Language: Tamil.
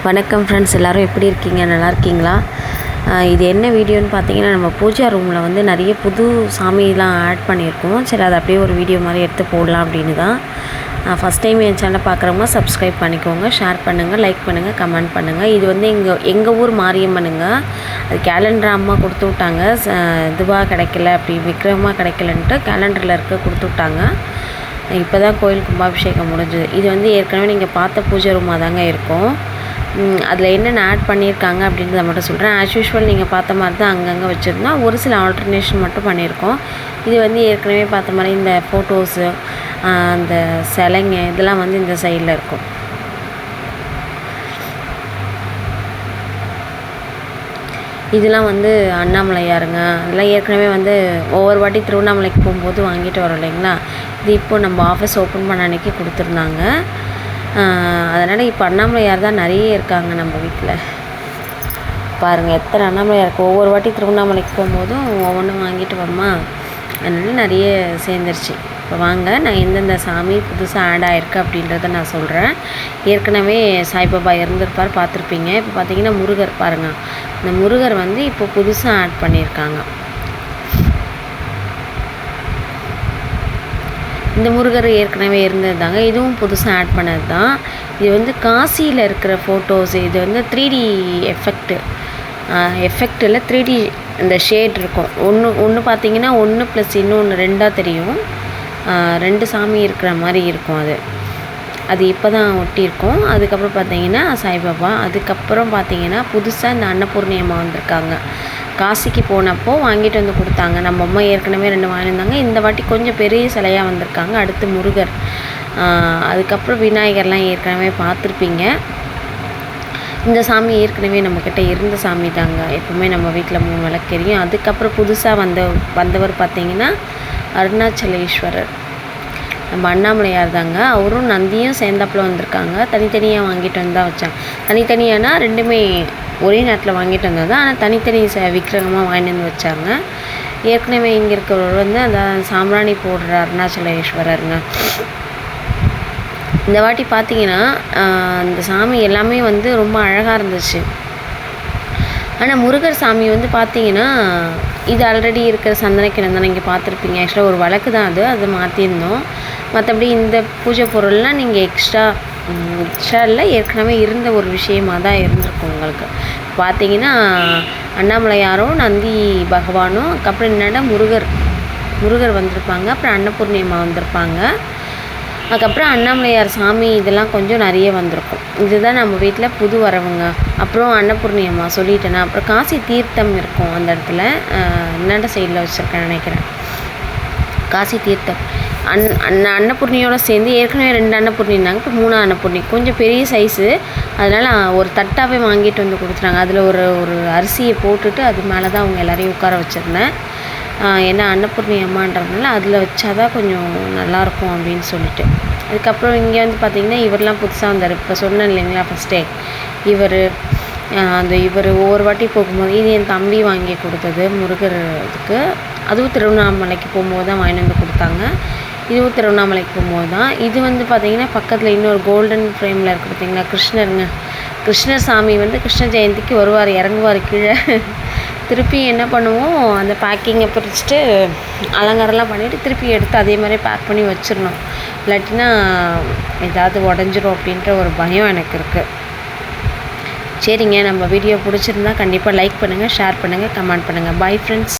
வணக்கம் ஃப்ரெண்ட்ஸ், எல்லோரும் எப்படி இருக்கீங்க? நல்லா இருக்கீங்களா? இது என்ன வீடியோன்னு பார்த்தீங்கன்னா, நம்ம பூஜா ரூமில் வந்து நிறைய புது சாமிலாம் ஆட் பண்ணியிருக்கோம். சரி, அதை அப்படியே ஒரு வீடியோ மாதிரி எடுத்து போடலாம் அப்படின்னு தான். ஃபஸ்ட் டைம் என் சேனலை பார்க்குறவங்க சப்ஸ்கிரைப் பண்ணிக்கோங்க, ஷேர் பண்ணுங்கள், லைக் பண்ணுங்கள், கமெண்ட் பண்ணுங்கள். இது வந்து எங்கள் ஊர் மாரியம்மனுங்க. அது கேலண்டர் அம்மா கொடுத்து விட்டாங்க. இதுவாக கிடைக்கல, அப்படி விக்ரமாக கிடைக்கலன்ட்டு கேலண்டரில் இருக்க கொடுத்து விட்டாங்க. இப்போ தான் கோயில் கும்பாபிஷேகம் முடிஞ்சுது. இது வந்து ஏற்கனவே நீங்கள் பார்த்த பூஜை ரூமாக தாங்க இருக்கும். அதில் என்னென்ன ஆட் பண்ணியிருக்காங்க அப்படின்றத மட்டும் சொல்கிறேன். ஆஸ் யூஷுவல் நீங்கள் பார்த்த மாதிரி தான் அங்கங்கே வச்சுருந்தோம். ஒரு சில ஆல்ட்ரனேஷன் மட்டும் பண்ணியிருக்கோம். இது வந்து ஏற்கனவே பார்த்த மாதிரி இந்த ஃபோட்டோஸு, அந்த சிலைங்க இதெல்லாம் வந்து இந்த சைடில் இருக்கும். இதெல்லாம் வந்து அண்ணாமலையாருங்க. அதெல்லாம் ஏற்கனவே வந்து ஒவ்வொரு வாட்டி திருவண்ணாமலைக்கு போகும்போது வாங்கிட்டு வரோம் இல்லைங்களா. இது இப்போ நம்ம ஆஃபீஸ் ஓப்பன் பண்ண அன்றைக்கி கொடுத்துருந்தாங்க. அதனால் இப்போ அண்ணாமலையார் தான் நிறைய இருக்காங்க நம்ம வீட்டில். பாருங்கள் எத்தனை அண்ணாமலையார் இருக்குது. ஒவ்வொரு வாட்டி திருவண்ணாமலைக்கு போகும்போதும் ஒவ்வொன்றும் வாங்கிட்டு வரோமா, அதனால் நிறைய சேர்ந்துருச்சு. இப்போ வாங்க, நான் எந்தெந்த சாமி புதுசாக ஆட் ஆகிருக்கு அப்படின்றத நான் சொல்கிறேன். ஏற்கனவே சாய்பாபா இருந்திருப்பார், பார்த்துருப்பீங்க. இப்போ பார்த்தீங்கன்னா முருகர் பாருங்கள். இந்த முருகர் வந்து இப்போ புதுசாக ஆட் பண்ணியிருக்காங்க. இந்த முருகர் ஏற்கனவே இருந்தது தாங்க, இதுவும் புதுசாக ஆட் பண்ணது தான். இது வந்து காசியில் இருக்கிற ஃபோட்டோஸ். இது வந்து 3D எஃபெக்டில் 3D இந்த ஷேட் இருக்கும். ஒன்று பார்த்தீங்கன்னா 1 + இன்னொன்று 2ஆக தெரியும். 2 சாமி இருக்கிற மாதிரி இருக்கும். அது இப்போ தான் ஒட்டியிருக்கோம். அதுக்கப்புறம் பார்த்தீங்கன்னா சாய்பாபா. அதுக்கப்புறம் பார்த்தீங்கன்னா புதுசாக இந்த அன்னபூர்ணி அம்மா வந்திருக்காங்க. காசிக்கு போனப்போ வாங்கிட்டு வந்து கொடுத்தாங்க. நம்ம அம்மா ஏற்கனவே 2 வாங்கியிருந்தாங்க. இந்த வாட்டி கொஞ்சம் பெரிய சிலையாக வந்திருக்காங்க. அடுத்து முருகர், அதுக்கப்புறம் விநாயகர்லாம் ஏற்கனவே பார்த்துருப்பீங்க. இந்த சாமி ஏற்கனவே நம்மக்கிட்ட இருந்த சாமி தாங்க. எப்போவுமே நம்ம வீட்டில் 3 விளக்கு எரியும். அதுக்கப்புறம் புதுசாக வந்தவர் பார்த்திங்கன்னா அருணாச்சலேஸ்வரர், நம்ம அண்ணாமலையார் தாங்க. அவரும் நந்தியும் சேர்ந்தாப்பில் வந்திருக்காங்க. தனித்தனியாக வாங்கிட்டு வந்து தான் வச்சாங்க. தனித்தனியானா 2மே ஒரே நேரத்தில் வாங்கிட்டு வந்தது தான். ஆனால் தனித்தனி விக்கிரகமாக வாங்கிட்டு வந்து வச்சாங்க. ஏற்கனவே இங்கே இருக்கிறவர் வந்து அந்த சாம்பிராணி போடுற அருணாச்சலேஸ்வரருங்க. இந்த வாட்டி பார்த்தீங்கன்னா இந்த சாமி எல்லாமே வந்து ரொம்ப அழகாக இருந்துச்சு. ஆனால் முருகர் சாமி வந்து பார்த்தீங்கன்னா இது ஆல்ரெடி இருக்கிற சந்தனக்கிழங்கு தானே, இங்கே பார்த்துருப்பீங்க. ஆக்சுவலாக ஒரு வழக்கு தான் அது மாற்றிருந்தோம். மற்றபடி இந்த பூஜை பொருள்லாம் நீங்கள் எக்ஸ்ட்ரா இல்லை, ஏற்கனவே இருந்த ஒரு விஷயமாக தான் இருந்திருக்கும் உங்களுக்கு. பார்த்தீங்கன்னா அண்ணாமலையாரும் நந்தி பகவானும், அதுக்கப்புறம் என்னடா முருகர் வந்திருப்பாங்க. அப்புறம் அன்னபூர்ணியம்மா வந்திருப்பாங்க. அதுக்கப்புறம் அண்ணாமலையார் சாமி இதெல்லாம் கொஞ்சம் நிறைய வந்திருக்கும். இதுதான் நம்ம வீட்டில் புது வரவுங்க. அப்புறம் அன்னபூர்ணியம்மா சொல்லிட்டேன்னா, அப்புறம் காசி தீர்த்தம் இருக்கும் அந்த இடத்துல. என்னென்ன சைடில் வச்சுருக்கேன் நினைக்கிறேன். காசி தீர்த்தம் அன்னபூர்ணியோடு சேர்ந்து ஏற்கனவே 2 அன்னபூர்ணி இருந்தாங்க. இப்போ 3 அன்னபூர்ணி, கொஞ்சம் பெரிய சைஸு. அதனால் ஒரு தட்டாகவே வாங்கிட்டு வந்து கொடுத்துட்டாங்க. அதில் ஒரு அரிசியை போட்டுட்டு அது மேலே தான் அவங்க எல்லோரையும் உட்கார வச்சுருந்தேன். ஏன்னா அன்னபூர்ணி அம்மான்றதுனால அதில் வச்சாதான் கொஞ்சம் நல்லாயிருக்கும் அப்படின்னு சொல்லிட்டு. அதுக்கப்புறம் இங்கே வந்து பார்த்திங்கன்னா இவரெலாம் புதுசாக வந்தார். இப்போ சொன்னேன் இல்லைங்களா ஃபஸ்ட்டே, இவர் ஒவ்வொரு வாட்டி போகும்போது இது என் தம்பி வாங்கி கொடுத்தது முருகர் இதுக்கு. அதுவும் திருவண்ணாமலைக்கு போகும்போது தான் வாங்கிட்டு வந்து கொடுத்தாங்க. இதுவும் திருவண்ணாமலைக்கு போகும்போது தான். இது வந்து பார்த்திங்கன்னா பக்கத்தில் இன்னொரு கோல்டன் ஃப்ரேமில் இருக்குது பார்த்திங்களா, கிருஷ்ணர் சாமி வந்து கிருஷ்ண ஜெயந்திக்கு வருவார், இறங்குவார் கீழே. திருப்பி என்ன பண்ணுவோம், அந்த பேக்கிங்கை பிரிச்சுட்டு அலங்காரம்லாம் பண்ணிவிட்டு திருப்பி எடுத்து அதே மாதிரி பேக் பண்ணி வச்சிடணும். இல்லாட்டினா ஏதாவது உடஞ்சிரும் அப்படின்ற ஒரு பயம் எனக்கு இருக்குது. சரிங்க, நம்ம வீடியோ பிடிச்சிருந்தா கண்டிப்பாக லைக் பண்ணுங்கள், ஷேர் பண்ணுங்கள், கமெண்ட் பண்ணுங்கள். Bye friends.